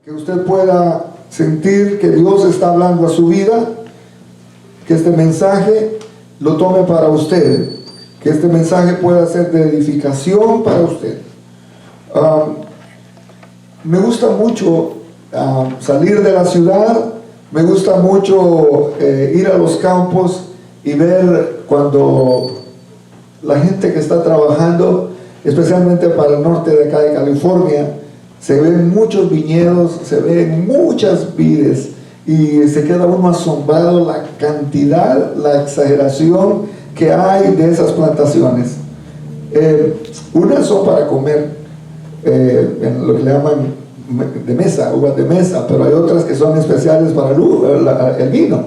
que usted pueda sentir que Dios está hablando a su vida, que este mensaje lo tome para usted, que este mensaje pueda ser de edificación para usted. Me gusta mucho salir de la ciudad, me gusta mucho ir a los campos y ver cuando la gente que está trabajando, especialmente para el norte de acá de California, se ven muchos viñedos, se ven muchas vides y se queda uno asombrado la cantidad, la exageración que hay de esas plantaciones. Unas son para comer, en lo que le llaman de mesa, uvas de mesa, pero hay otras que son especiales para el vino.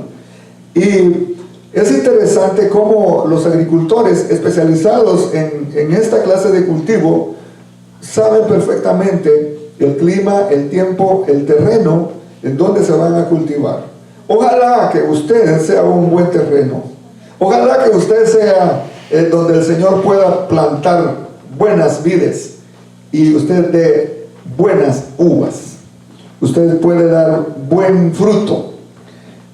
Y es interesante cómo los agricultores especializados en esta clase de cultivo saben perfectamente el clima, el tiempo, el terreno en donde se van a cultivar. Ojalá que usted sea un buen terreno. Ojalá que usted sea donde el Señor pueda plantar buenas vides y usted dé buenas uvas. Usted puede dar buen fruto.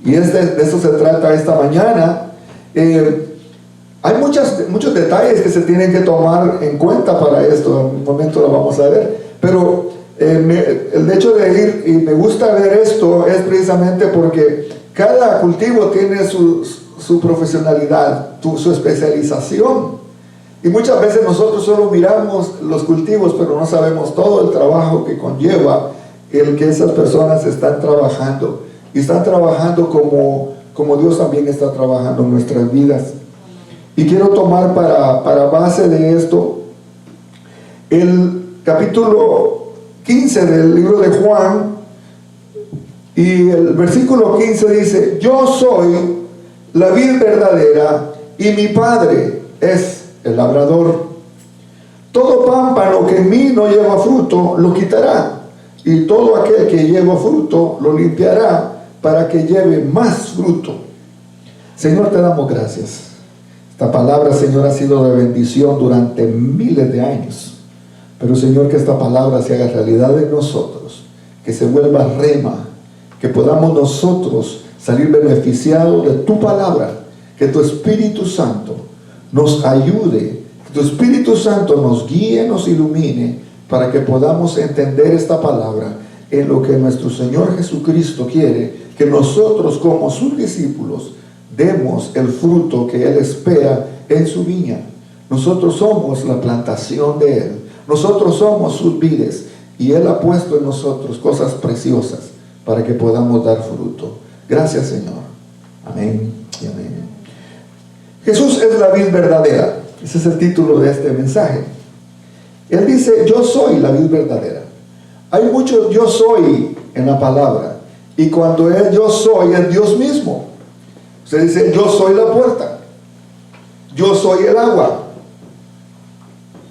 Y de eso se trata esta mañana. Hay muchos detalles que se tienen que tomar en cuenta para esto. En un momento lo vamos a ver. Pero el hecho de ir, y me gusta ver esto, es precisamente porque cada cultivo tiene su profesionalidad, su especialización. Y muchas veces nosotros solo miramos los cultivos, pero no sabemos todo el trabajo que conlleva el que esas personas están trabajando. Y están trabajando como Dios también está trabajando en nuestras vidas. Y quiero tomar para base de esto el capítulo 15 del libro de Juan, y el versículo 15 dice: yo soy la vid verdadera y mi Padre es el labrador. Todo pámpano que en mí no lleva fruto lo quitará, y todo aquel que lleva fruto lo limpiará para que lleve más fruto. Señor, te damos gracias. Esta palabra, Señor, ha sido de bendición durante miles de años. Pero, Señor, que esta palabra se haga realidad en nosotros, que se vuelva rema, que podamos nosotros salir beneficiados de tu palabra, que tu Espíritu Santo nos ayude, que tu Espíritu Santo nos guíe, nos ilumine, para que podamos entender esta palabra en lo que nuestro Señor Jesucristo quiere, que nosotros como sus discípulos demos el fruto que Él espera en su viña. Nosotros somos la plantación de Él. Nosotros somos sus vides y Él ha puesto en nosotros cosas preciosas para que podamos dar fruto. Gracias, Señor. Amén y amén. Jesús es la vid verdadera. Ese es el título de este mensaje. Él dice: yo soy la vid verdadera. Hay mucho yo soy en la palabra, y cuando es yo soy, es Dios mismo. Usted dice: yo soy la puerta, yo soy el agua,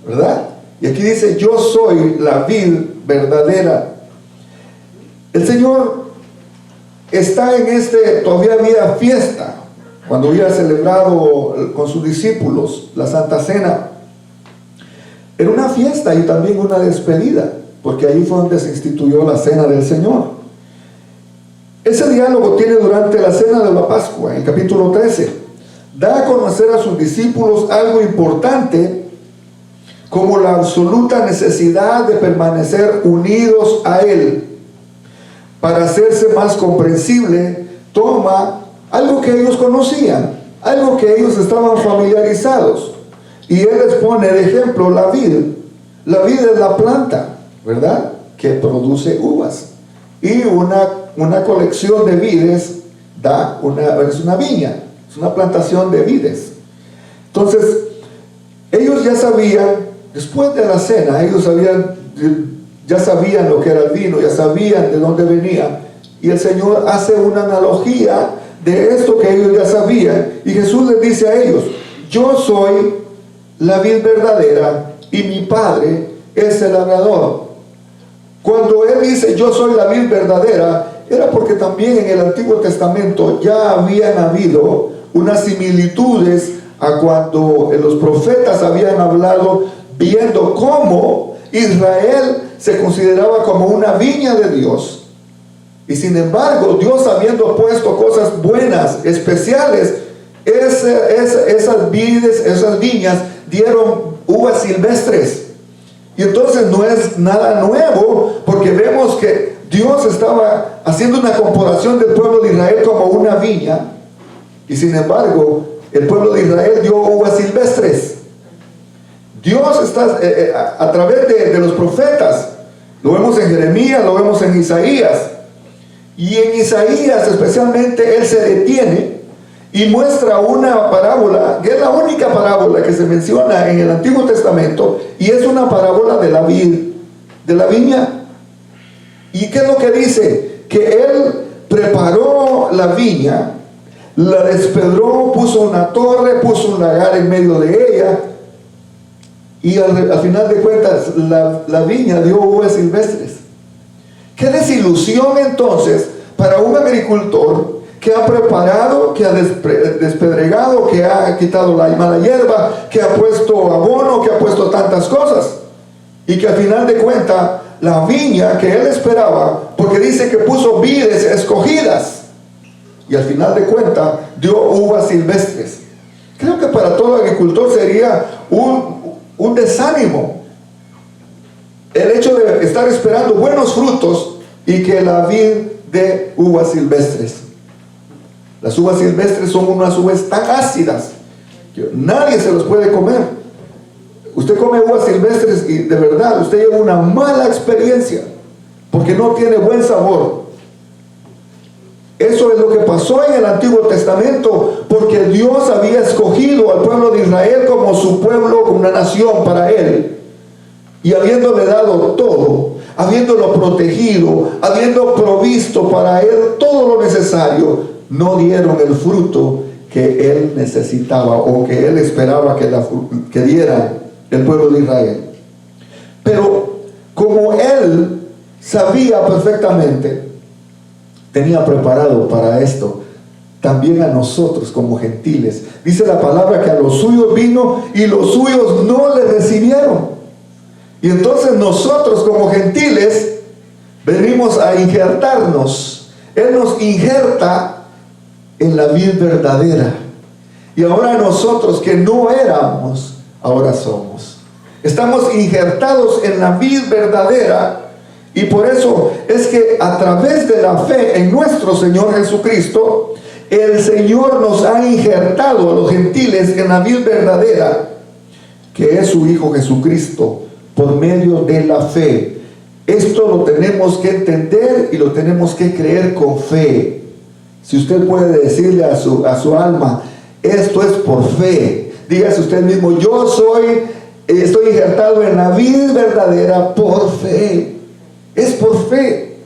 ¿verdad? Y aquí dice: yo soy la vid verdadera. El Señor está en todavía había fiesta, cuando había celebrado con sus discípulos la Santa Cena. Era una fiesta y también una despedida, porque ahí fue donde se instituyó la Cena del Señor. Ese diálogo tiene durante la Cena de la Pascua, en el capítulo 13. Da a conocer a sus discípulos algo importante, como la absoluta necesidad de permanecer unidos a Él. Para hacerse más comprensible, toma algo que ellos conocían, algo que ellos estaban familiarizados, y Él les pone de ejemplo la vid. La vid es la planta, ¿verdad?, que produce uvas, y una colección de vides es una viña, es una plantación de vides. Entonces, ellos ya sabían. Después de la cena, ellos ya sabían lo que era el vino, ya sabían de dónde venía. Y el Señor hace una analogía de esto que ellos ya sabían. Y Jesús les dice a ellos: yo soy la vid verdadera y mi Padre es el labrador. Cuando Él dice yo soy la vid verdadera, era porque también en el Antiguo Testamento ya habían habido unas similitudes a cuando los profetas habían hablado, viendo cómo Israel se consideraba como una viña de Dios Y sin embargo, Dios, habiendo puesto cosas buenas, especiales, esas vides, esas viñas dieron uvas silvestres. Y entonces no es nada nuevo, porque vemos que Dios estaba haciendo una comparación del pueblo de Israel como una viña, y sin embargo el pueblo de Israel dio uvas silvestres. Dios está a través de los profetas, lo vemos en Jeremías, lo vemos en Isaías, y en Isaías especialmente él se detiene y muestra una parábola, que es la única parábola que se menciona en el Antiguo Testamento, y es una parábola de la viña. ¿Y qué es lo que dice? Que él preparó la viña, la despedró, puso una torre, puso un lagar en medio de ella, y al final de cuentas la viña dio uvas silvestres. Qué desilusión entonces para un agricultor que ha preparado, que ha despedregado, que ha quitado la mala hierba, que ha puesto abono, que ha puesto tantas cosas, y que al final de cuentas la viña que él esperaba, porque dice que puso vides escogidas, y al final de cuentas dio uvas silvestres. Creo que para todo agricultor sería un desánimo el hecho de estar esperando buenos frutos y que la vid dé uvas silvestres. Las uvas silvestres son unas uvas tan ácidas que nadie se las puede comer. Usted come uvas silvestres y de verdad usted lleva una mala experiencia porque no tiene buen sabor. Eso es lo que pasó en el Antiguo Testamento, porque Dios había escogido al pueblo de Israel como su pueblo, como una nación para él, y habiéndole dado todo, habiéndolo protegido, habiendo provisto para él todo lo necesario, no dieron el fruto que él necesitaba o que él esperaba que diera el pueblo de Israel. Pero como él sabía perfectamente, tenía preparado para esto también a nosotros como gentiles. Dice la palabra que a los suyos vino y los suyos no le recibieron. Y entonces nosotros como gentiles venimos a injertarnos. Él nos injerta en la vid verdadera. Y ahora nosotros que no éramos, ahora somos. Estamos injertados en la vid verdadera. Y por eso es que a través de la fe en nuestro Señor Jesucristo, el Señor nos ha injertado a los gentiles en la vid verdadera, que es su Hijo Jesucristo, por medio de la fe. Esto lo tenemos que entender y lo tenemos que creer con fe. Si usted puede decirle a su alma, esto es por fe, dígase usted mismo, yo estoy injertado en la vid verdadera por fe. Es por fe.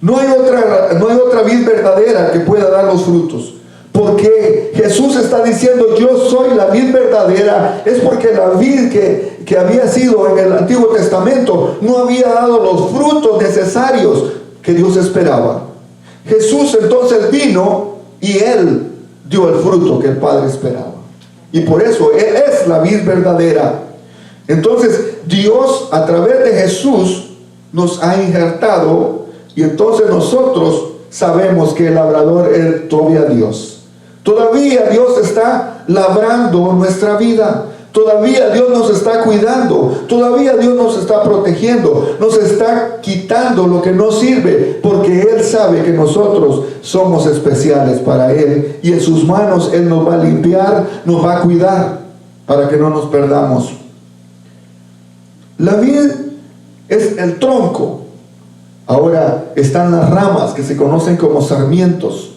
No hay otra vid verdadera que pueda dar los frutos, porque Jesús está diciendo yo soy la vid verdadera. Es porque la vid que había sido en el Antiguo Testamento no había dado los frutos necesarios que Dios esperaba. Jesús entonces vino y él dio el fruto que el Padre esperaba, y por eso él es la vid verdadera. Entonces Dios a través de Jesús nos ha injertado, y entonces nosotros sabemos que el labrador es todavía Dios. Todavía Dios está labrando nuestra vida. Todavía Dios nos está cuidando. Todavía Dios nos está protegiendo. Nos está quitando lo que no sirve, porque Él sabe que nosotros somos especiales para Él, y en sus manos Él nos va a limpiar, nos va a cuidar para que no nos perdamos. La vid es el tronco. Ahora están las ramas que se conocen como sarmientos,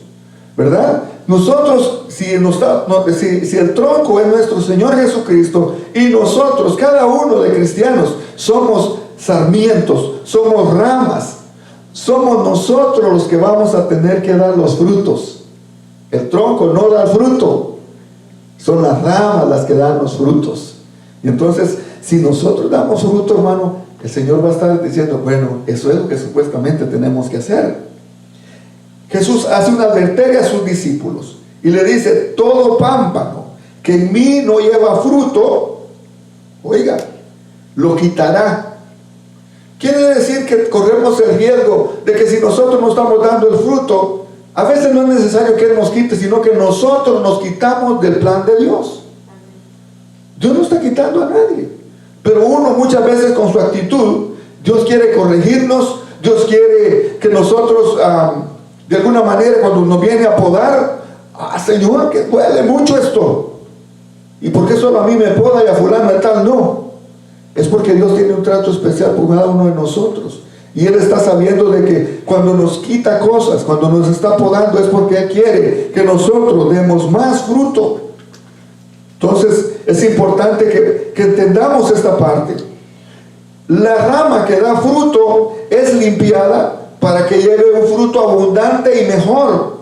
¿verdad? Nosotros, si el tronco es nuestro Señor Jesucristo, y nosotros, cada uno de cristianos, somos sarmientos, somos ramas, somos nosotros los que vamos a tener que dar los frutos. El tronco no da fruto, son las ramas las que dan los frutos. Y entonces, si nosotros damos fruto, hermano, el Señor va a estar diciendo, bueno, eso es lo que supuestamente tenemos que hacer. Jesús hace una advertencia a sus discípulos y le dice, todo pámpano que en mí no lleva fruto, oiga, lo quitará. Quiere decir que corremos el riesgo de que si nosotros no estamos dando el fruto, a veces no es necesario que Él nos quite, sino que nosotros nos quitamos del plan de Dios. Dios no está quitando a nadie, pero uno muchas veces con su actitud, Dios quiere corregirnos, Dios quiere que nosotros de alguna manera cuando nos viene a podar, Señor, que duele mucho esto, ¿y por qué solo a mí me poda y a fulano y tal no? Es porque Dios tiene un trato especial por cada uno de nosotros, y Él está sabiendo de que cuando nos quita cosas, cuando nos está podando, es porque Él quiere que nosotros demos más fruto. Entonces es importante que entendamos esta parte. La rama que da fruto es limpiada para que lleve un fruto abundante y mejor.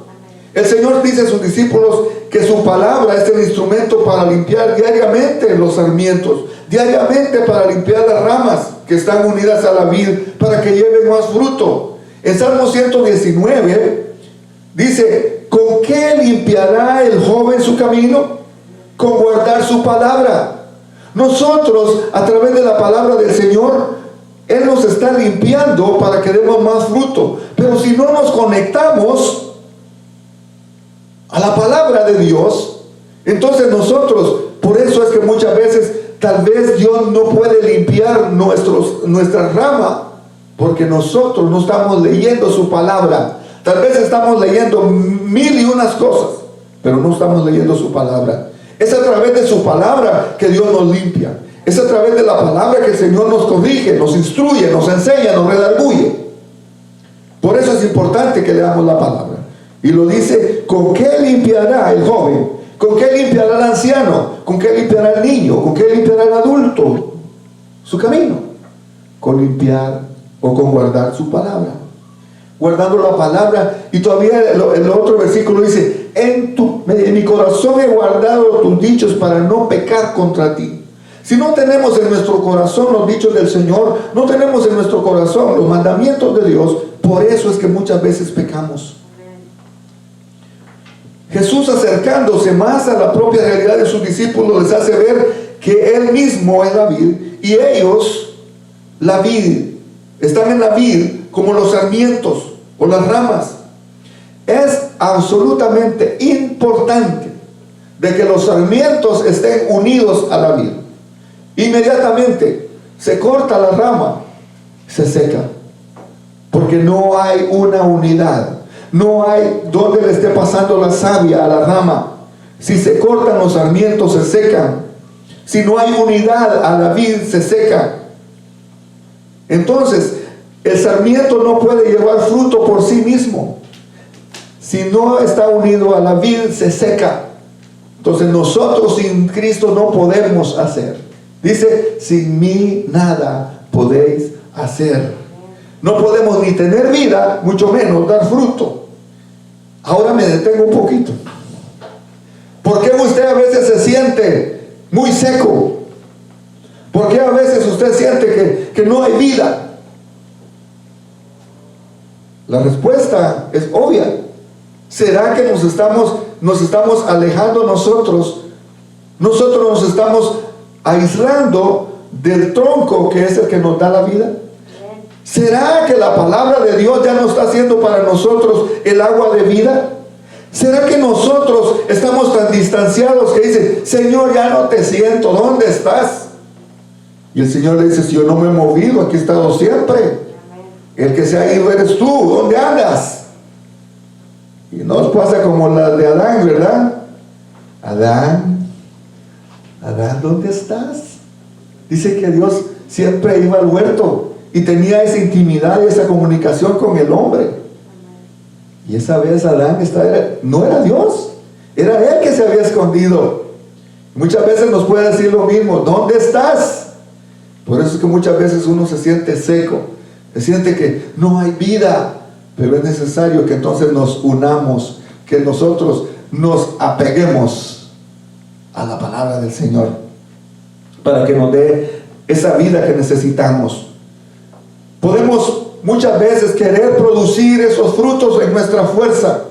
El Señor dice a sus discípulos que su palabra es el instrumento para limpiar diariamente los sarmientos, diariamente para limpiar las ramas que están unidas a la vid, para que lleven más fruto. En Salmo 119 dice: ¿con qué limpiará el joven su camino? Con guardar su palabra. Nosotros, a través de la palabra del Señor, Él nos está limpiando para que demos más fruto. Pero si no nos conectamos a la palabra de Dios, entonces nosotros, por eso es que muchas veces tal vez Dios no puede limpiar nuestra rama, porque nosotros no estamos leyendo su palabra. Tal vez estamos leyendo mil y unas cosas, pero no estamos leyendo su palabra. Es a través de su palabra que Dios nos limpia. Es a través de la palabra que el Señor nos corrige, nos instruye, nos enseña, nos redarguye. Por eso es importante que leamos la palabra. Y lo dice: ¿con qué limpiará el joven? ¿Con qué limpiará el anciano? ¿Con qué limpiará el niño? ¿Con qué limpiará el adulto su camino? Con limpiar o con guardar su palabra. Guardando la palabra. Y todavía el otro versículo dice: en mi corazón he guardado tus dichos para no pecar contra ti. Si no tenemos en nuestro corazón los dichos del Señor, no tenemos en nuestro corazón los mandamientos de Dios, por eso es que muchas veces pecamos. Jesús, acercándose más a la propia realidad de sus discípulos, les hace ver que Él mismo es la vid y ellos la vid. Están en la vid como los sarmientos o las ramas. Es absolutamente importante de que los sarmientos estén unidos a la vid. Inmediatamente se corta la rama, se seca, porque no hay una unidad. No hay donde le esté pasando la savia a la rama. Si se cortan los sarmientos, se secan. Si no hay unidad a la vid, se seca. Entonces, el sarmiento no puede llevar fruto por sí mismo. Si no está unido a la vid, se seca. Entonces, nosotros sin Cristo no podemos hacer. Dice: sin mí nada podéis hacer. No podemos ni tener vida, mucho menos dar fruto. Ahora me detengo un poquito. ¿Por qué usted a veces se siente muy seco? ¿Por qué a veces usted siente que no hay vida? La respuesta es obvia. ¿Será que nos estamos alejando nosotros? Nosotros nos estamos aislando del tronco que es el que nos da la vida. ¿Será que la palabra de Dios ya no está haciendo para nosotros el agua de vida? ¿Será que nosotros estamos tan distanciados que dicen: Señor, ya no te siento, ¿dónde estás? Y el Señor le dice: si yo no me he movido, aquí he estado siempre. El que se ha ido eres tú, ¿dónde andas? Y nos pasa como la de Adán, ¿verdad? Adán, ¿dónde estás? Dice que Dios siempre iba al huerto y tenía esa intimidad y esa comunicación con el hombre. Y esa vez Adán no era Dios, era él que se había escondido. Muchas veces nos puede decir lo mismo: ¿dónde estás? Por eso es que muchas veces uno se siente seco, se siente que no hay vida. Pero es necesario que entonces nos unamos, que nosotros nos apeguemos a la palabra del Señor, para que nos dé esa vida que necesitamos. Podemos muchas veces querer producir esos frutos en nuestra fuerza.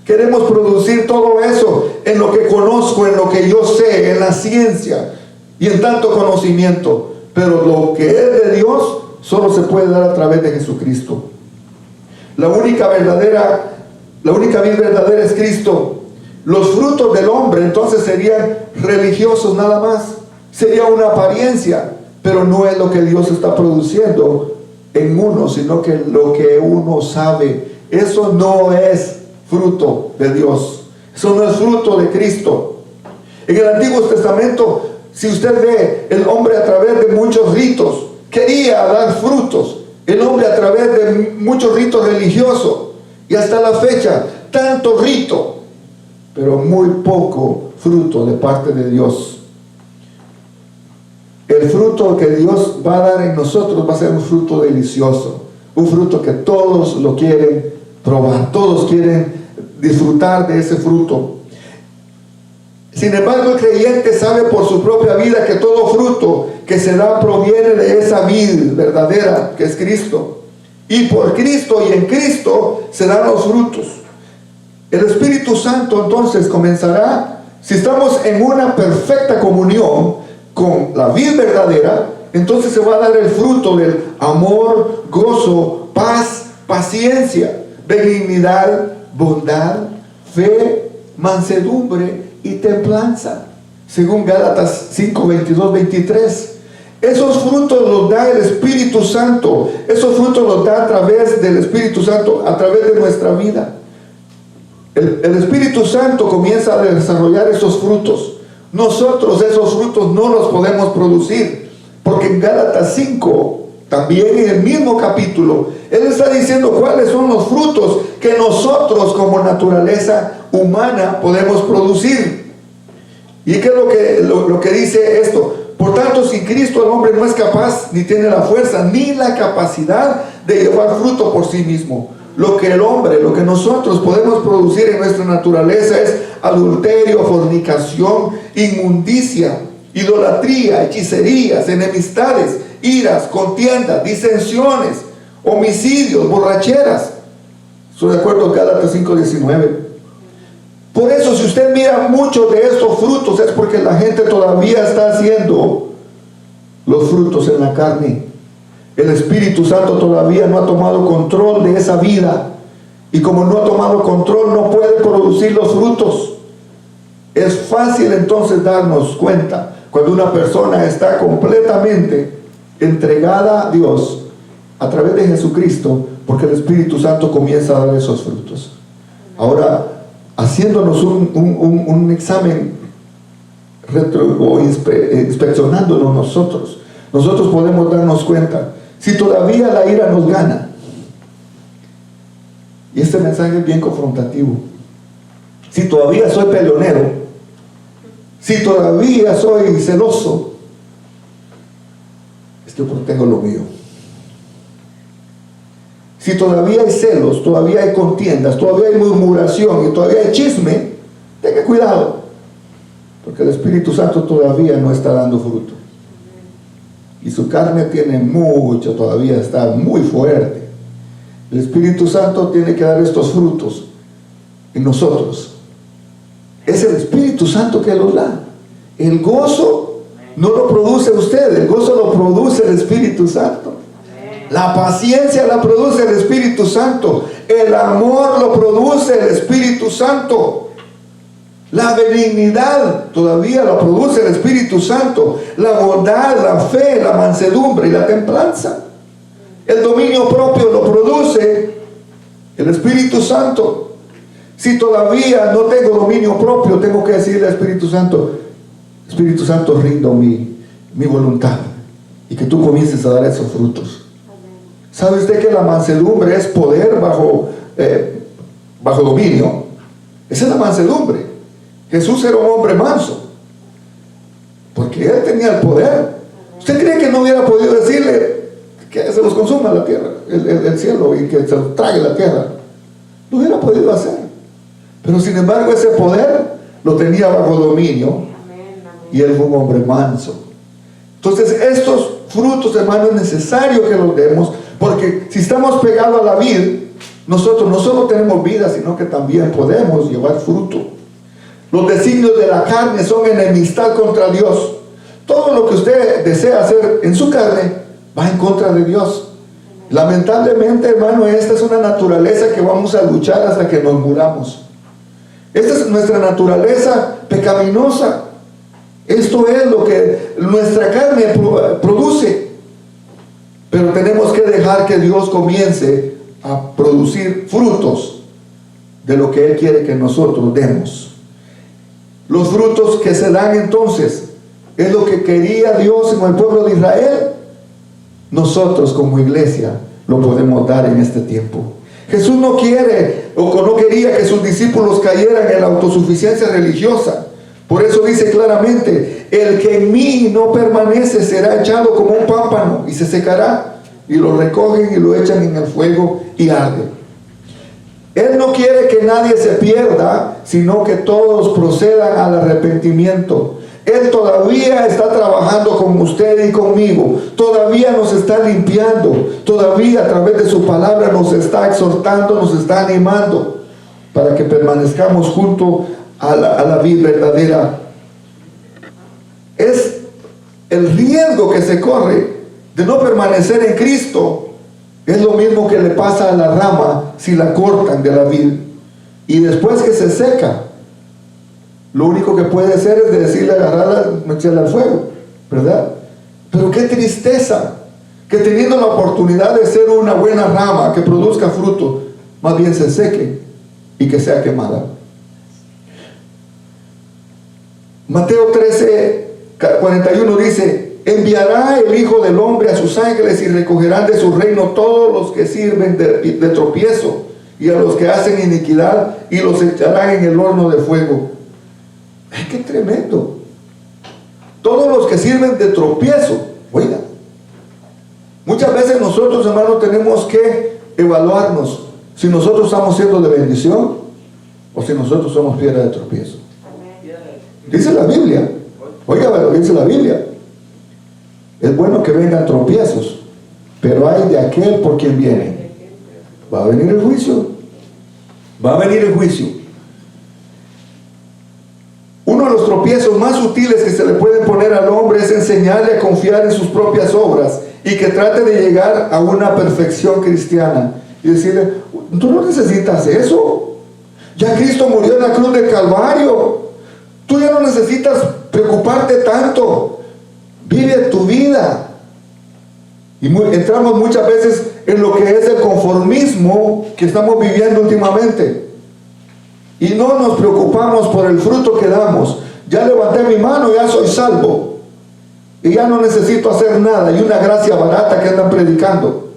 Queremos producir todo eso en lo que conozco, en lo que yo sé, en la ciencia y en tanto conocimiento. Pero lo que es de Dios solo se puede dar a través de Jesucristo. La única vida verdadera es Cristo. Los frutos del hombre entonces serían religiosos nada más. Sería una apariencia, pero no es lo que Dios está produciendo en uno, sino que lo que uno sabe. Eso no es fruto de Dios. Eso no es fruto de Cristo. En el Antiguo Testamento, si usted ve, el hombre a través de muchos ritos quería dar frutos. El hombre a través de muchos ritos religiosos, y hasta la fecha, tanto rito, pero muy poco fruto de parte de Dios. El fruto que Dios va a dar en nosotros va a ser un fruto delicioso, un fruto que todos lo quieren probar, todos quieren disfrutar de ese fruto. Sin embargo, el creyente sabe por su propia vida que todo fruto que se da proviene de esa vid verdadera que es Cristo. Y por Cristo y en Cristo se dan los frutos. El Espíritu Santo entonces comenzará, si estamos en una perfecta comunión con la vid verdadera, entonces se va a dar el fruto del amor, gozo, paz, paciencia, benignidad, bondad, fe, mansedumbre y templanza, según Gálatas 5, 22, 23. Esos frutos los da el Espíritu Santo. Esos frutos los da a través del Espíritu Santo, a través de nuestra vida. El Espíritu Santo comienza a desarrollar esos frutos. Nosotros esos frutos no los podemos producir, porque en Gálatas 5, también en el mismo capítulo, él está diciendo cuáles son los frutos que nosotros como naturaleza humana podemos producir. ¿Y qué es lo que dice esto? Por tanto, sin Cristo el hombre no es capaz, ni tiene la fuerza, ni la capacidad de llevar fruto por sí mismo. Lo que nosotros podemos producir en nuestra naturaleza es adulterio, fornicación, inmundicia, idolatría, hechicerías, enemistades, iras, contiendas, disensiones, homicidios, borracheras. Estoy de acuerdo con Gálatas 5:19. Por eso, si usted mira muchos de estos frutos, es porque la gente todavía está haciendo los frutos en la carne. El Espíritu Santo todavía no ha tomado control de esa vida, y como no ha tomado control, no puede producir los frutos. Es fácil entonces darnos cuenta cuando una persona está completamente entregada a Dios a través de Jesucristo, porque el Espíritu Santo comienza a dar esos frutos. Ahora, haciéndonos un examen o inspeccionándonos nosotros podemos darnos cuenta si todavía la ira nos gana. Y este mensaje es bien confrontativo. Si todavía soy peleonero, si todavía soy celoso, es que protejo lo mío. Si todavía hay celos, todavía hay contiendas, todavía hay murmuración y todavía hay chisme, tenga cuidado, porque el Espíritu Santo todavía no está dando fruto. Y su carne tiene mucho, todavía está muy fuerte. El Espíritu Santo tiene que dar estos frutos en nosotros. Es el Espíritu Santo que los da. El gozo no lo produce usted, el gozo lo produce el Espíritu Santo. La paciencia la produce el Espíritu Santo. El amor lo produce el Espíritu Santo. La benignidad todavía la produce el Espíritu Santo. La bondad, la fe, la mansedumbre y la templanza. El dominio propio lo produce el Espíritu Santo. Si todavía no tengo dominio propio, tengo que decirle al Espíritu Santo, rindo mi voluntad, y que tú comiences a dar esos frutos. ¿Sabe usted que la mansedumbre es poder bajo dominio? Esa es la mansedumbre. Jesús era un hombre manso, porque él tenía el poder. ¿Usted cree que no hubiera podido decirle que se los consuma la tierra, el cielo, y que se los trague la tierra? Lo hubiera podido hacer. Pero sin embargo ese poder lo tenía bajo dominio, y él fue un hombre manso. Entonces estos frutos, hermanos, es necesario que los demos, porque si estamos pegados a la vid, nosotros no solo tenemos vida, sino que también podemos llevar fruto. Los designios de la carne son enemistad contra Dios. Todo lo que usted desea hacer en su carne va en contra de Dios. Lamentablemente, hermano, esta es una naturaleza que vamos a luchar hasta que nos muramos. Esta es nuestra naturaleza pecaminosa. Esto es lo que nuestra carne produce. Pero tenemos que dejar que Dios comience a producir frutos de lo que Él quiere que nosotros demos. Los frutos que se dan entonces es lo que quería Dios en el pueblo de Israel. Nosotros como iglesia lo podemos dar en este tiempo. Jesús no quiere o no quería que sus discípulos cayeran en la autosuficiencia religiosa. Por eso dice claramente: el que en mí no permanece será echado como un pámpano y se secará, y lo recogen y lo echan en el fuego y arde. Él no quiere que nadie se pierda, sino que todos procedan al arrepentimiento. Él todavía está trabajando con usted y conmigo. Todavía nos está limpiando. Todavía a través de su palabra nos está exhortando, nos está animando para que permanezcamos junto a la vida verdadera. Es el riesgo que se corre de no permanecer en Cristo. Es lo mismo que le pasa a la rama si la cortan de la vid. Y después que se seca, lo único que puede hacer es decirle agarrarla, meterla al fuego, ¿verdad? Pero qué tristeza que teniendo la oportunidad de ser una buena rama que produzca fruto, más bien se seque y que sea quemada. Mateo 13:41 dice: enviará el Hijo del Hombre a sus ángeles y recogerán de su reino todos los que sirven de tropiezo y a los que hacen iniquidad, y los echarán en el horno de fuego. ¡Ay, qué tremendo! Todos los que sirven de tropiezo. Oiga, muchas veces nosotros, hermanos, tenemos que evaluarnos si nosotros estamos siendo de bendición o si nosotros somos piedra de tropiezo. Dice la Biblia, oiga lo que dice la Biblia: es bueno que vengan tropiezos, pero hay de aquel por quien viene. Va a venir el juicio. Va a venir el juicio. Uno de los tropiezos más sutiles que se le pueden poner al hombre es enseñarle a confiar en sus propias obras y que trate de llegar a una perfección cristiana. Y decirle: tú no necesitas eso. Ya Cristo murió en la cruz del Calvario. Tú ya no necesitas preocuparte tanto. Vive tu vida. Y entramos muchas veces en lo que es el conformismo que estamos viviendo últimamente. Y no nos preocupamos por el fruto que damos. Ya levanté mi mano, ya soy salvo. Y ya no necesito hacer nada. Y una gracia barata que andan predicando.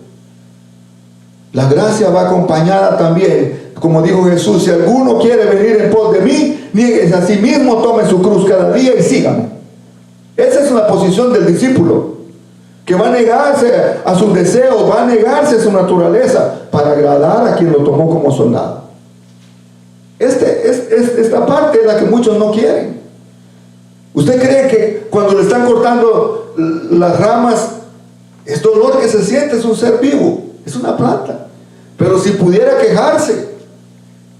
La gracia va acompañada también, como dijo Jesús: si alguno quiere venir en pos de mí, niéguese a sí mismo, tome su cruz cada día y sígame. Esa es la posición del discípulo, que va a negarse a sus deseos, va a negarse a su naturaleza para agradar a quien lo tomó como soldado. Esta parte es la que muchos no quieren. ¿Usted cree que cuando le están cortando las ramas, el dolor que se siente es un ser vivo? Es una planta. Pero si pudiera quejarse,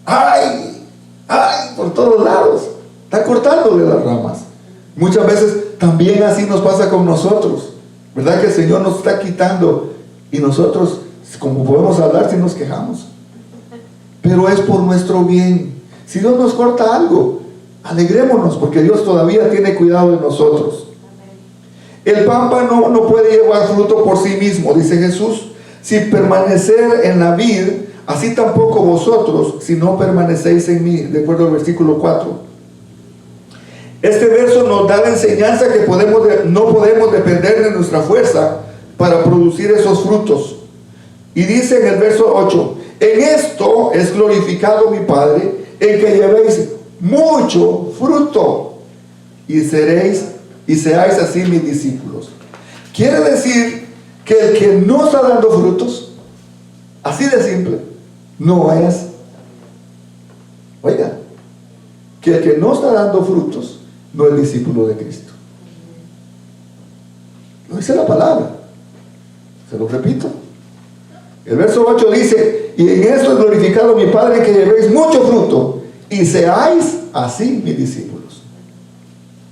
¡ay! ¡Ay! Por todos lados. Está cortándole las ramas. Muchas veces también así nos pasa con nosotros. ¿Verdad que el Señor nos está quitando? Y nosotros, como podemos hablar, si nos quejamos. Pero es por nuestro bien. Si Dios nos corta algo, alegrémonos, porque Dios todavía tiene cuidado de nosotros. El pámpano no puede llevar fruto por sí mismo, dice Jesús. Si permanecer en la vid, así tampoco vosotros, si no permanecéis en mí, de acuerdo al versículo 4. Este verso nos da la enseñanza que no podemos depender de nuestra fuerza para producir esos frutos. Y dice en el verso 8: en esto es glorificado mi Padre, en que llevéis mucho fruto y seáis así mis discípulos. Quiere decir que el que no está dando frutos, así de simple, no es. Oiga, que el que no está dando frutos no es discípulo de Cristo. Lo dice la palabra. Se lo repito. El verso 8 dice: y en esto es glorificado mi Padre, que llevéis mucho fruto y seáis así mis discípulos.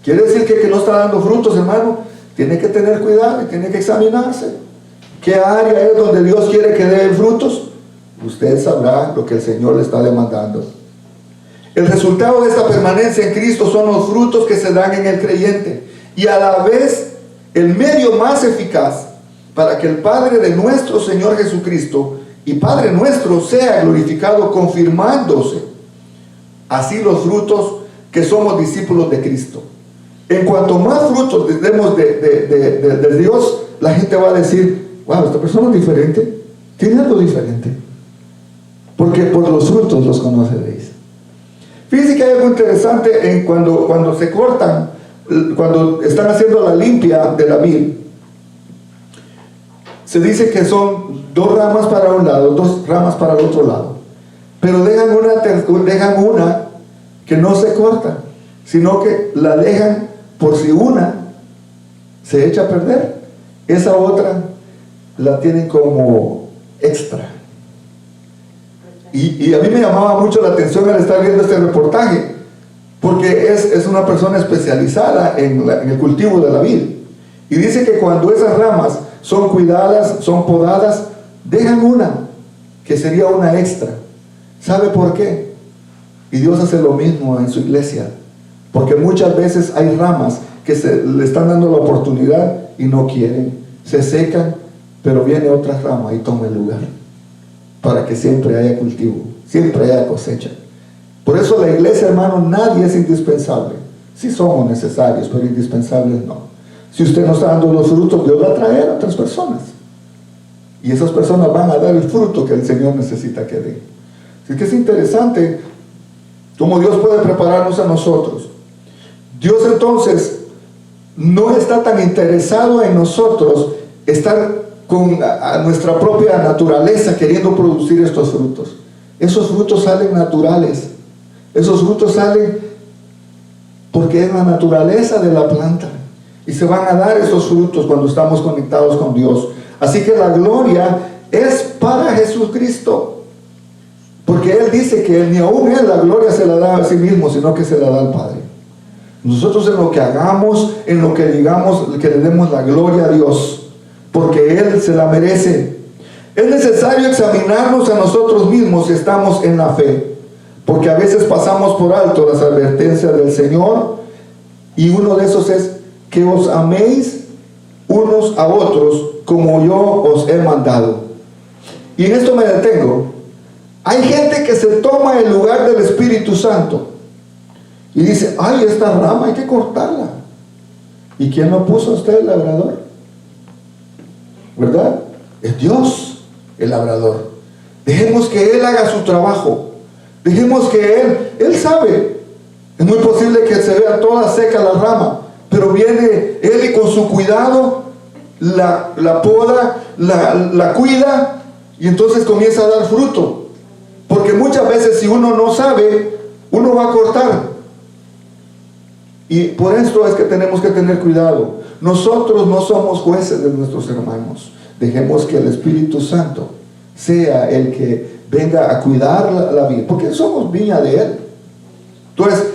Quiere decir que el que no está dando frutos, hermano, tiene que tener cuidado y tiene que examinarse. ¿Qué área es donde Dios quiere que dé frutos? Usted sabrá lo que el Señor le está demandando. El resultado de esta permanencia en Cristo son los frutos que se dan en el creyente, y a la vez el medio más eficaz para que el Padre de nuestro Señor Jesucristo y Padre nuestro sea glorificado, confirmándose así los frutos que somos discípulos de Cristo. En cuanto más frutos demos de Dios, la gente va a decir: wow, esta persona es diferente, tiene algo diferente, porque por los frutos los conoceréis. Fíjense que hay algo interesante en cuando se cortan, cuando están haciendo la limpia de la vid. Se dice que son 2 ramas para un lado, 2 ramas para el otro lado, pero dejan una que no se corta, sino que la dejan por si una se echa a perder, esa otra la tienen como extra. Y a mí me llamaba mucho la atención al estar viendo este reportaje, porque es una persona especializada en el cultivo de la vid, y dice que cuando esas ramas son cuidadas, son podadas, dejan una que sería una extra. ¿Sabe por qué? Y Dios hace lo mismo en su iglesia, porque muchas veces hay ramas que le están dando la oportunidad y no quieren, se secan, pero viene otra rama y toma el lugar, para que siempre haya cultivo, siempre haya cosecha. Por eso la iglesia, hermano, nadie es indispensable. Sí somos necesarios, pero indispensables no. Si usted no está dando los frutos, Dios va a traer a otras personas, y esas personas van a dar el fruto que el Señor necesita que den. Así que es interesante cómo Dios puede prepararnos a nosotros. Dios entonces no está tan interesado en nosotros estar con a nuestra propia naturaleza queriendo producir estos frutos. Esos frutos salen naturales. Esos frutos salen porque es la naturaleza de la planta, y se van a dar esos frutos cuando estamos conectados con Dios. Así que la gloria es para Jesucristo, porque Él dice que ni aún Él la gloria se la da a sí mismo, sino que se la da al Padre. Nosotros en lo que hagamos, en lo que digamos, que le demos la gloria a Dios, porque Él se la merece. Es necesario examinarnos a nosotros mismos si estamos en la fe, porque a veces pasamos por alto las advertencias del Señor, y uno de esos es que os améis unos a otros como yo os he mandado. Y en esto me detengo. Hay gente que se toma el lugar del Espíritu Santo y dice: ay, esta rama hay que cortarla. ¿Y quién lo puso a usted, el labrador? ¿Verdad? Es Dios el labrador. Dejemos que Él haga su trabajo. Dejemos que Él sabe. Es muy posible que se vea toda seca la rama, pero viene Él y con su cuidado la poda, la cuida, y entonces comienza a dar fruto. Porque muchas veces, si uno no sabe, uno va a cortar. Y por esto es que tenemos que tener cuidado. Nosotros no somos jueces de nuestros hermanos. Dejemos que el Espíritu Santo sea el que venga a cuidar la vida, porque somos viña de Él. Entonces,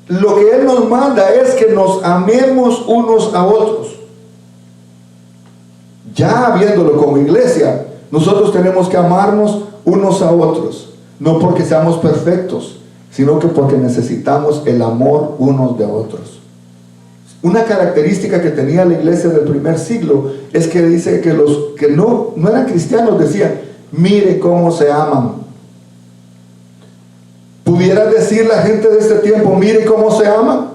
lo que Él nos manda es que nos amemos unos a otros. Ya viéndolo como iglesia, nosotros tenemos que amarnos unos a otros, no porque seamos perfectos, sino que porque necesitamos el amor unos de otros. Una característica que tenía la iglesia del primer siglo es que dice que los que no eran cristianos decían: mire cómo se aman. ¿Pudiera decir la gente de este tiempo: mire cómo se aman?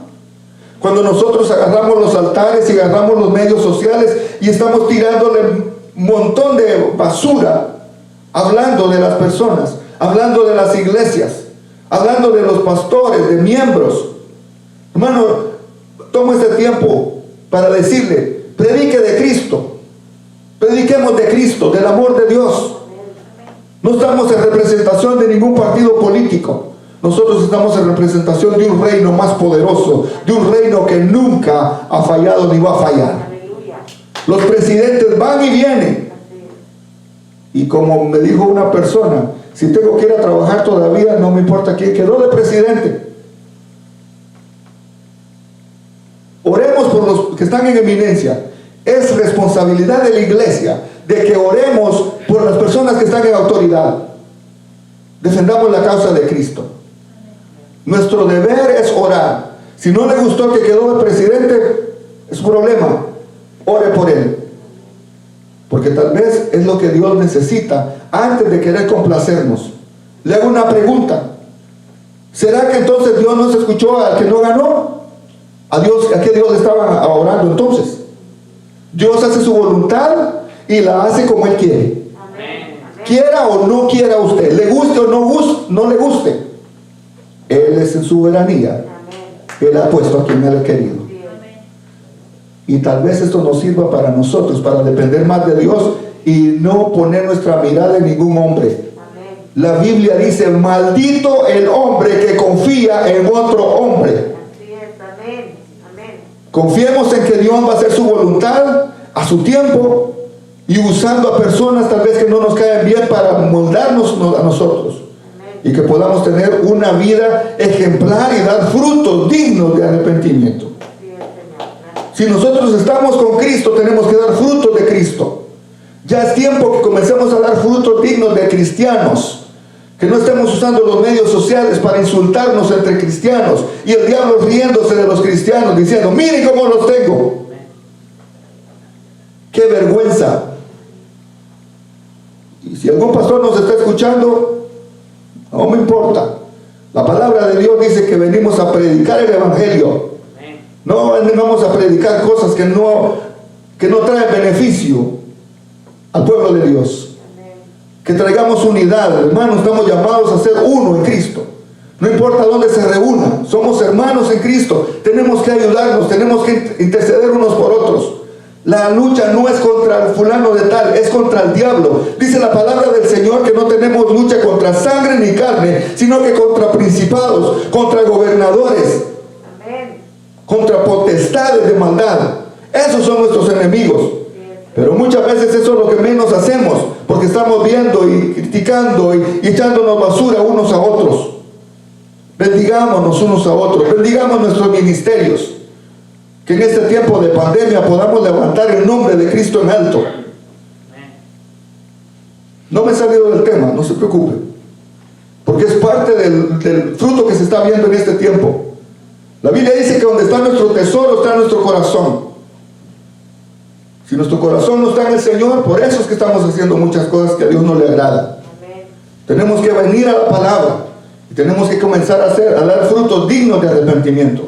Cuando nosotros agarramos los altares y agarramos los medios sociales y estamos tirándole un montón de basura, hablando de las personas, hablando de las iglesias, hablando de los pastores, de miembros. Hermano, tomo este tiempo para decirle: predique de Cristo, prediquemos de Cristo, del amor de Dios. No estamos en representación de ningún partido político. Nosotros estamos en representación de un reino más poderoso, de un reino que nunca ha fallado ni va a fallar. Los presidentes van y vienen, y como me dijo una persona: si tengo que ir a trabajar todavía, no me importa quién quedó de presidente. Oremos por los que están en eminencia, Es responsabilidad de la iglesia de que oremos por las personas que están en autoridad. Defendamos la causa de Cristo. Nuestro deber es orar. Si no le gustó que quedó el presidente, es su problema. Ore por él. Porque tal vez es lo que Dios necesita antes de querer complacernos. Le hago una pregunta. ¿Será que entonces Dios no se escuchó al que no ganó? ¿A qué Dios le estaba orando entonces? Dios hace su voluntad y la hace como Él quiere. Amén. Quiera o no quiera usted, le guste o no le guste, Él es en su soberanía. Él ha puesto a quien Él ha querido. Y tal vez esto nos sirva para nosotros, para depender más de Dios y no poner nuestra mirada en ningún hombre. La Biblia dice, maldito el hombre que confía en otro hombre. Confiemos en que Dios va a hacer su voluntad a su tiempo y usando a personas tal vez que no nos caen bien para moldarnos a nosotros. Y que podamos tener una vida ejemplar y dar frutos dignos de arrepentimiento. Si nosotros estamos con Cristo, tenemos que dar frutos de Cristo. Ya es tiempo que comencemos a dar frutos dignos de cristianos. Que no estemos usando los medios sociales para insultarnos entre cristianos y el diablo riéndose de los cristianos diciendo, miren cómo los tengo. ¡Qué vergüenza! Y si algún pastor nos está escuchando, no me importa. La palabra de Dios dice que venimos a predicar el evangelio. No venimos a predicar cosas que no traen beneficio al pueblo de Dios. Que traigamos unidad, hermanos, estamos llamados a ser uno en Cristo. No importa dónde se reúnan, somos hermanos en Cristo. Tenemos que ayudarnos, tenemos que interceder unos por otros. La lucha no es contra el fulano de tal, es contra el diablo. Dice la palabra del Señor que no tenemos lucha contra sangre ni carne, sino que contra principados, contra gobernadores, contra potestades de maldad. Esos son nuestros enemigos. Pero muchas veces eso es lo que menos hacemos, porque estamos viendo y criticando y echándonos basura unos a otros. Bendigámonos unos a otros, bendigamos nuestros ministerios. Que en este tiempo de pandemia podamos levantar el nombre de Cristo en alto. No me he salido del tema, no se preocupe, porque es parte del fruto que se está viendo en este tiempo. La Biblia dice que donde está nuestro tesoro está nuestro corazón. Si nuestro corazón no está en el Señor, por eso es que estamos haciendo muchas cosas que a Dios no le agrada. Tenemos que venir a la palabra y tenemos que comenzar a dar frutos dignos de arrepentimiento.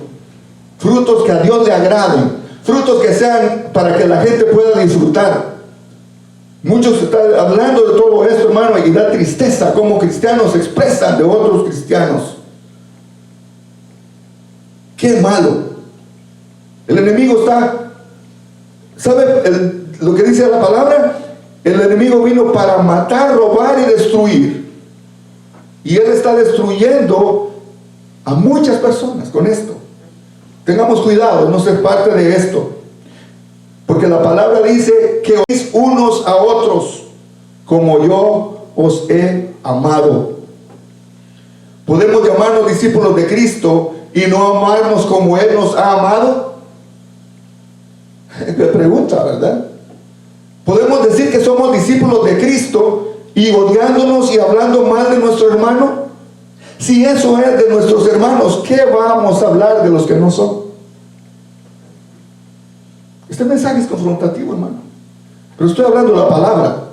Frutos que a Dios le agraden, frutos que sean para que la gente pueda disfrutar. Muchos están hablando de todo esto, hermano, y da tristeza cómo cristianos se expresan de otros cristianos. ¡Qué malo! El enemigo está... ¿Sabe lo que dice la palabra? El enemigo vino para matar, robar y destruir. Y él está destruyendo a muchas personas con esto. Tengamos cuidado, no ser parte de esto. Porque la palabra dice que oís unos a otros como yo os he amado. ¿Podemos llamarnos discípulos de Cristo y no amarnos como Él nos ha amado? Me pregunta, ¿verdad? ¿Podemos decir que somos discípulos de Cristo y odiándonos y hablando mal de nuestro hermano? Si eso es de nuestros hermanos, ¿qué vamos a hablar de los que no son? Este mensaje es confrontativo, hermano, pero estoy hablando de la palabra,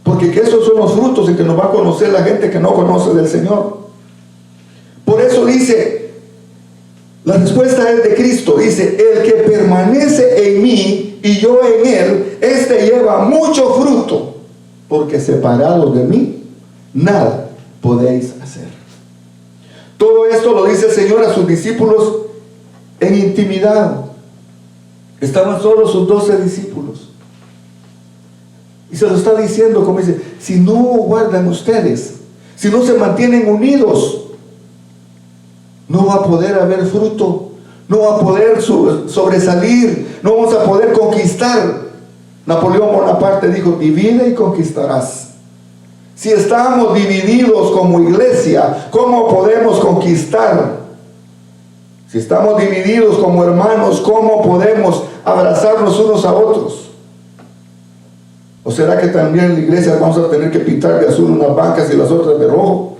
porque que esos son los frutos en que nos va a conocer la gente que no conoce del Señor. Por eso dice, la respuesta es de Cristo, dice, el que permanece en mí y yo en él, este lleva mucho fruto, porque separados de mí, nada podéis hacer. Todo esto lo dice el Señor a sus discípulos en intimidad. Estaban solo sus 12 discípulos. Y se lo está diciendo, como dice, si no guardan ustedes, si no se mantienen unidos, no va a poder haber fruto, no va a poder sobresalir, no vamos a poder conquistar. Napoleón Bonaparte dijo, divide y conquistarás. Si estamos divididos como iglesia, ¿cómo podemos conquistar? Si estamos divididos como hermanos, ¿cómo podemos abrazarnos unos a otros? ¿O será que también en la iglesia vamos a tener que pintar de azul unas bancas y las otras de rojo?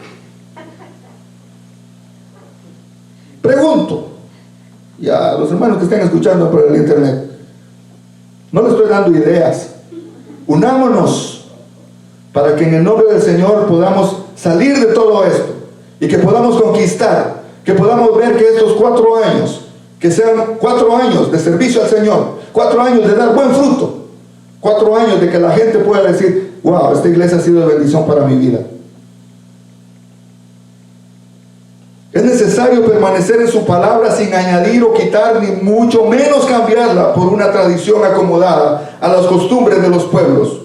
Pregunto, y a los hermanos que estén escuchando por el internet, no les estoy dando ideas. Unámonos para que en el nombre del Señor podamos salir de todo esto y que podamos conquistar, que podamos ver que estos 4 años, que sean 4 años de servicio al Señor, 4 años de dar buen fruto, 4 años de que la gente pueda decir: wow, esta iglesia ha sido de bendición para mi vida. Es necesario permanecer en su palabra sin añadir o quitar, ni mucho menos cambiarla por una tradición acomodada a las costumbres de los pueblos.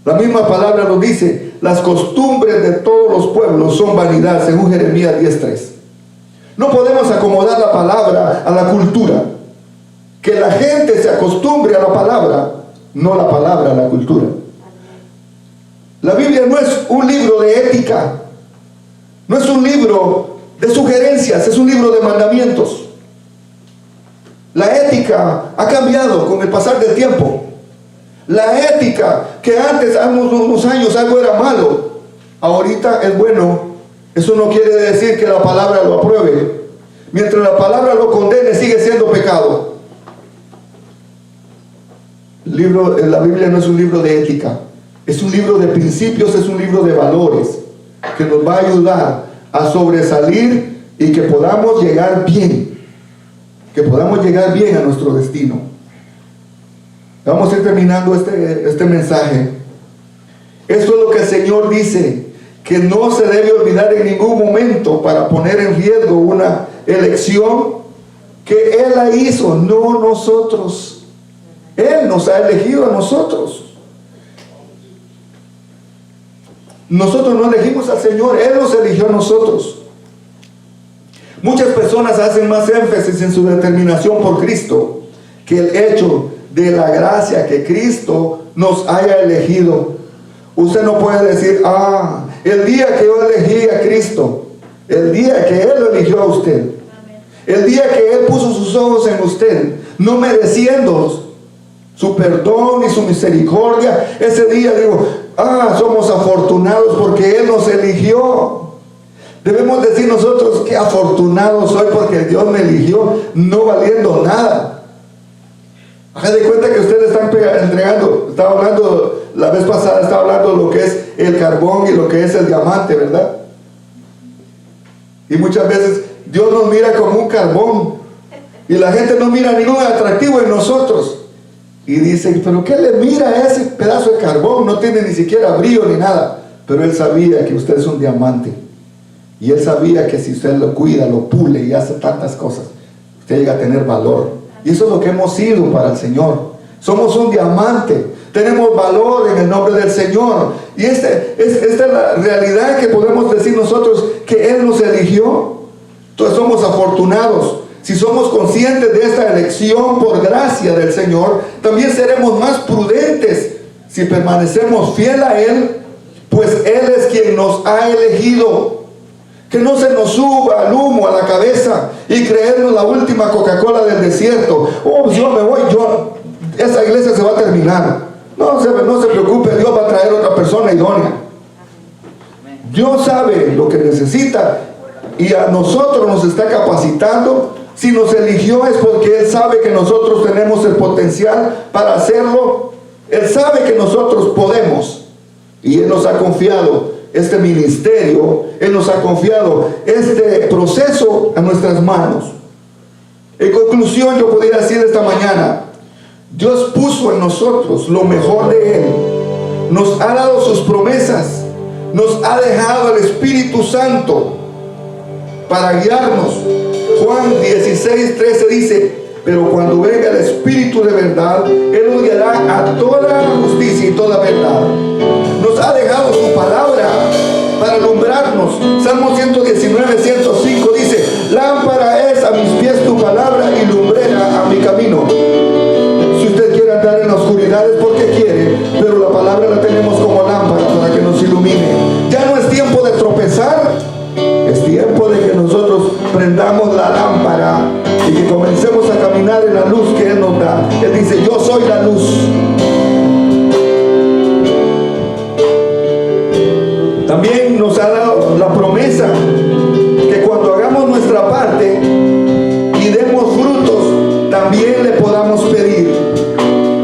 La misma palabra lo dice: las costumbres de todos los pueblos son vanidad, según Jeremías 10:3. No podemos acomodar la palabra a la cultura. Que la gente se acostumbre a la palabra, no la palabra a la cultura. La Biblia no es un libro de ética, no es un libro de sugerencias, es un libro de mandamientos. La ética ha cambiado con el pasar del tiempo. La ética que antes, hace unos años, algo era malo, ahorita es bueno. Eso no quiere decir que la palabra lo apruebe. Mientras la palabra lo condene, sigue siendo pecado. La Biblia no es un libro de ética, es un libro de principios, es un libro de valores que nos va a ayudar a sobresalir y que podamos llegar bien, a nuestro destino. Vamos a ir terminando este mensaje. Esto es lo que el Señor dice, que no se debe olvidar en ningún momento para poner en riesgo una elección que Él la hizo, no nosotros. Él nos ha elegido a nosotros. Nosotros no elegimos al Señor, Él nos eligió a nosotros. Muchas personas hacen más énfasis en su determinación por Cristo que el hecho de la gracia que Cristo nos haya elegido. Usted no puede decir: el día que yo elegí a Cristo, el día que Él lo eligió a usted, el día que Él puso sus ojos en usted, no mereciendo su perdón y su misericordia, ese día digo: somos afortunados porque Él nos eligió. Debemos decir nosotros: qué afortunado soy porque Dios me eligió, no valiendo nada. Haga de cuenta que ustedes están entregando, estaba hablando la vez pasada, estaba hablando de lo que es el carbón y lo que es el diamante, ¿verdad? Y muchas veces Dios nos mira como un carbón y la gente no mira ningún atractivo en nosotros. Y dice: ¿pero qué le mira a ese pedazo de carbón? No tiene ni siquiera brillo ni nada. Pero Él sabía que usted es un diamante. Y Él sabía que si usted lo cuida, lo pule y hace tantas cosas, usted llega a tener valor. Y eso es lo que hemos sido para el Señor. Somos un diamante. Tenemos valor en el nombre del Señor. Y esta es la realidad que podemos decir nosotros, que Él nos eligió. Entonces somos afortunados. Si somos conscientes de esta elección por gracia del Señor, también seremos más prudentes si permanecemos fiel a Él, pues Él es quien nos ha elegido. Que no se nos suba el humo a la cabeza y creernos la última Coca-Cola del desierto. Yo me voy, esa iglesia se va a terminar. No se preocupe, Dios va a traer otra persona idónea. Dios sabe lo que necesita y a nosotros nos está capacitando. Si nos eligió es porque Él sabe que nosotros tenemos el potencial para hacerlo. Él sabe que nosotros podemos y Él nos ha confiado este ministerio, Él nos ha confiado este proceso a nuestras manos. En conclusión, yo podría decir esta mañana: Dios puso en nosotros lo mejor de Él, nos ha dado sus promesas, nos ha dejado el Espíritu Santo para guiarnos. Juan 16:13 dice: pero cuando venga el Espíritu de verdad, Él nos guiará a toda justicia y toda verdad. Nos ha dejado su palabra para alumbrarnos. Salmo 119:105 dice: lámpara es a mis pies tu palabra y lumbrera a mi camino. Si usted quiere andar en la oscuridad es porque quiere, pero la palabra la tenemos como lámpara para que nos ilumine. Ya no es tiempo de tropezar, es tiempo de que nosotros prendamos la lámpara y que comencemos a caminar en la luz que Él nos da. Él dice: También nos ha dado la promesa que cuando hagamos nuestra parte y demos frutos, también le podamos pedir.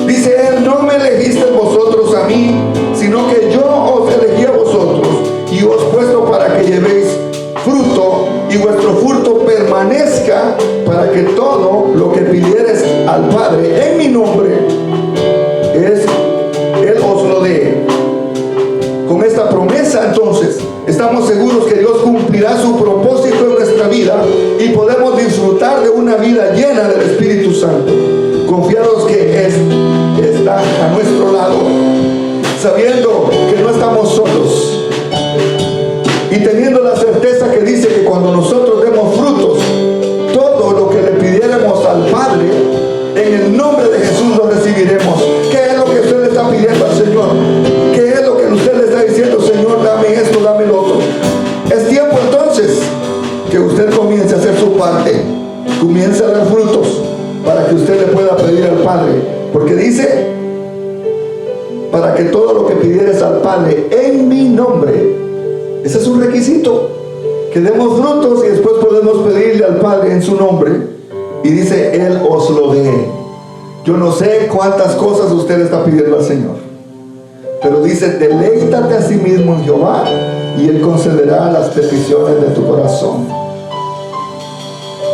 Dice Él: no me elegisteis vosotros a mí, sino que yo os elegí a vosotros y os he puesto para que llevéis fruto y vuestro fruto permanezca, para que todo lo que pidieres al Padre en mi nombre, Él os lo dé. Con esta promesa, entonces, estamos seguros que Dios cumplirá su propósito en nuestra vida y podemos disfrutar de una vida llena del Espíritu Santo, confiados que está a nuestro lado, sabiendo que no estamos solos y teniendo la certeza que dice que cuando nosotros demos frutos, todo lo que le pidiéramos al Padre, en el nombre de Jesús lo recibiremos. ¿Qué es lo que usted le está pidiendo al Señor? ¿Qué es lo que usted le está diciendo? Señor, dame esto, dame lo otro. Es tiempo entonces que usted comience a hacer su parte, comience a dar frutos, para que usted le pueda pedir al Padre, porque dice: para que todo lo que pidieres al Padre en mi nombre. Ese es un requisito, que demos frutos y después podemos pedirle al Padre en su nombre, y dice: Él os lo dé. Yo no sé cuántas cosas usted está pidiendo al Señor, pero dice: deleítate a sí mismo en Jehová y Él concederá las peticiones de tu corazón.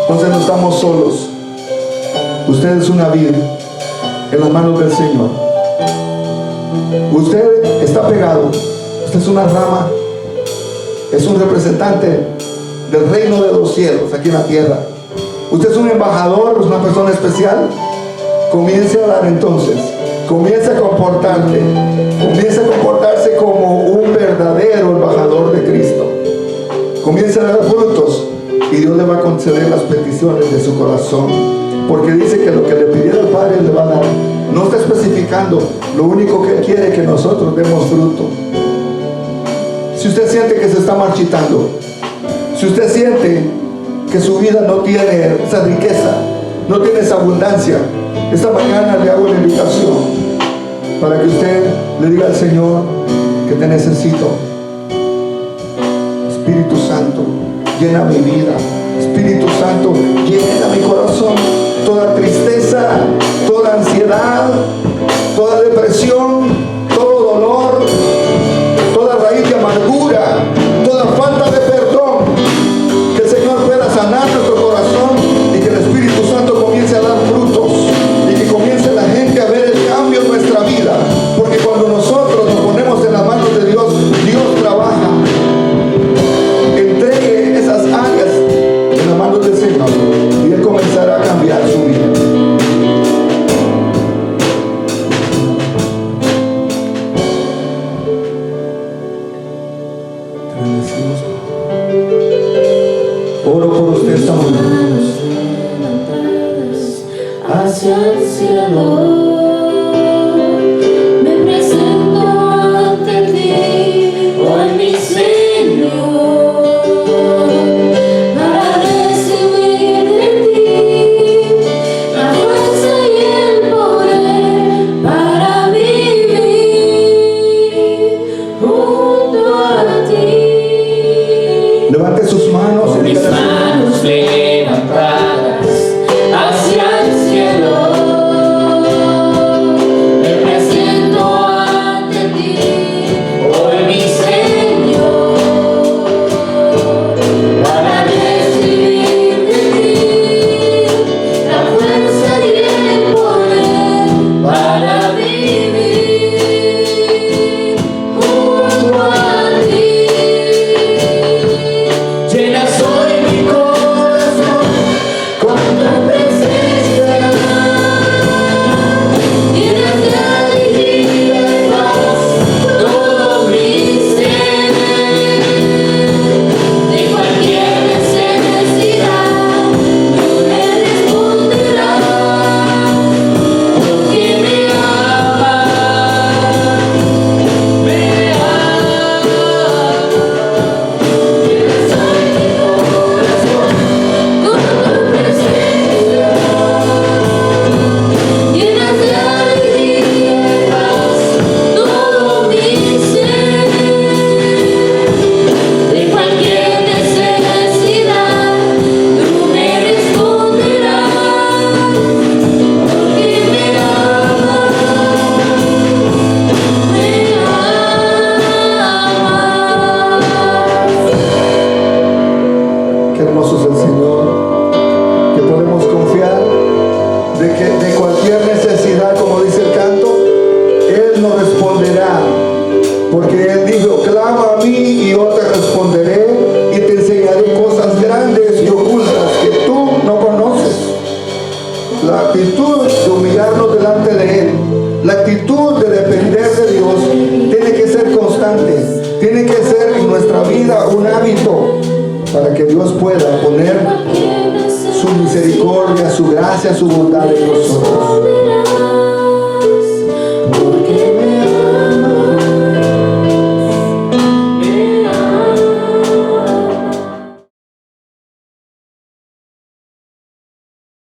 Entonces no estamos solos. Usted es una vid en las manos del Señor. Usted está pegado. Usted es una rama. Es un representante del reino de los cielos aquí en la tierra. Usted es un embajador, es una persona especial. Comience a dar entonces. Comience a comportarse. Comience a comportarse como un verdadero embajador de Cristo. Comience a dar frutos y Dios le va a conceder las peticiones de su corazón. Porque dice que lo que le pidiera al Padre le va a dar. No está especificando. Lo único que Él quiere es que nosotros demos fruto. Si usted siente que se está marchitando, si usted siente que su vida no tiene esa riqueza, no tiene esa abundancia, esta mañana le hago una invitación para que usted le diga al Señor que te necesito. Espíritu Santo, llena mi vida. Espíritu Santo, llena mi corazón. Toda tristeza, toda ansiedad, toda depresión, todo dolor, toda raíz de amargura, toda falta de perdón, que el Señor pueda sanar nuestro corazón y que el Espíritu Santo comience a dar frutos y que comience la gente a ver el cambio en nuestra vida, porque cuando nosotros nos ponemos en las manos de Dios, Dios trabaja. Entregue esas áreas en las manos del Señor y Él comenzará a cambiar su vida. Oro por usted esta mañana. Hacia el cielo, me presento ante ti, hoy mi Señor, para recibir de ti la fuerza y el poder para vivir junto a ti. Levante sus manos y Mis dígale: manos levantadas hacia el cielo, me presento ante ti, hoy mi Señor, para recibir de ti la fuerza y el poder para vivir junto a ti. Llenas hoy mi corazón porque Él dijo, clama a mí y yo te responderé y te enseñaré cosas grandes y ocultas que tú no conoces. La actitud de humillarnos delante de Él, la actitud de depender de Dios tiene que ser constante, tiene que ser en nuestra vida un hábito para que Dios pueda poner su misericordia, su gracia, su bondad en nosotros.